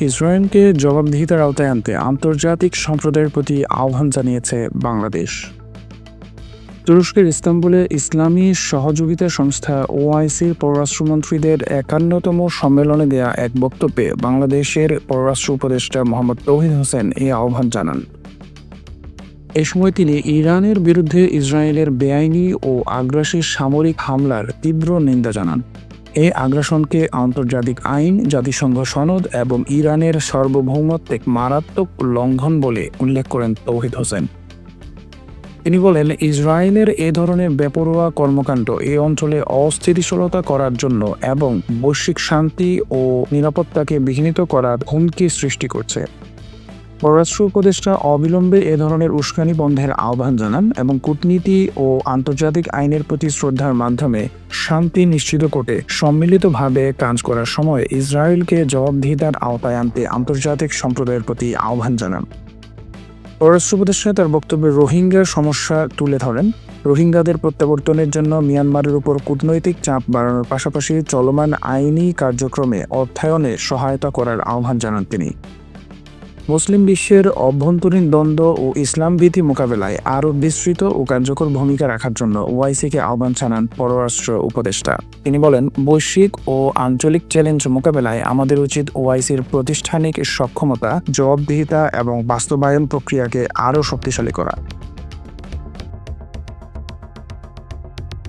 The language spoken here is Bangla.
ইসরায়েলকে জবাবদিহিতার আওতায় আনতে আন্তর্জাতিক সম্প্রদায়ের প্রতি আহ্বান জানিয়েছে বাংলাদেশ। তুরস্কের ইস্তাম্বুলে ইসলামী সহযোগিতা সংস্থা ওআইসির পররাষ্ট্রমন্ত্রীদের ৫১তম সম্মেলনে দেয়া এক বক্তব্যে বাংলাদেশের পররাষ্ট্র উপদেষ্টা মোহাম্মদ তৌহিদ হোসেন এই আহ্বান জানান। এ সময় তিনি ইরানের বিরুদ্ধে ইসরায়েলের বেআইনি ও আগ্রাসী সামরিক হামলার তীব্র নিন্দা জানান। এই আগ্রাসনকে আন্তর্জাতিক আইন, জাতিসংঘ সনদ এবং ইরানের সার্বভৌমত্বের মারাত্মক লঙ্ঘন বলে উল্লেখ করেন তৌহিদ হোসেন। তিনি বলেন, ইসরায়েলের এ ধরনের বেপরোয়া কর্মকাণ্ড এই অঞ্চলে অস্থিতিশীলতা করার জন্য এবং বৈশ্বিক শান্তি ও নিরাপত্তাকে বিঘ্নিত করার হুমকি সৃষ্টি করছে। পররাষ্ট্র উপদেষ্টা অবিলম্বে এ ধরনের উস্কানি বন্ধের আহ্বান জানান এবং কূটনীতি ও আন্তর্জাতিক আইনের প্রতি শ্রদ্ধার মাধ্যমে শান্তি নিশ্চিত করতে সম্মিলিতভাবে কাজ করার সময় ইসরায়েলকে জবাবদিহিতার আওতায় আনতে আন্তর্জাতিক সম্প্রদায়ের প্রতি আহ্বান জানান। পররাষ্ট্র উপদেষ্টা তার বক্তব্যে রোহিঙ্গার সমস্যা তুলে ধরেন। রোহিঙ্গাদের প্রত্যাবর্তনের জন্য মিয়ানমারের উপর কূটনৈতিক চাপ বাড়ানোর পাশাপাশি চলমান আইনি কার্যক্রমে অর্থায়নে সহায়তা করার আহ্বান জানান তিনি। মুসলিম বিশ্বের অভ্যন্তরীণ দ্বন্দ্ব ও ইসলামভীতি মোকাবেলায় আরও বিস্তৃত ও কার্যকর ভূমিকা রাখার জন্য ওআইসিকে আহ্বান জানান পররাষ্ট্র উপদেষ্টা। তিনি বলেন, বৈশ্বিক ও আঞ্চলিক চ্যালেঞ্জ মোকাবেলায় আমাদের উচিত ওআইসির প্রাতিষ্ঠানিক সক্ষমতা, জবাবদিহিতা এবং বাস্তবায়ন প্রক্রিয়াকে আরও শক্তিশালী করা।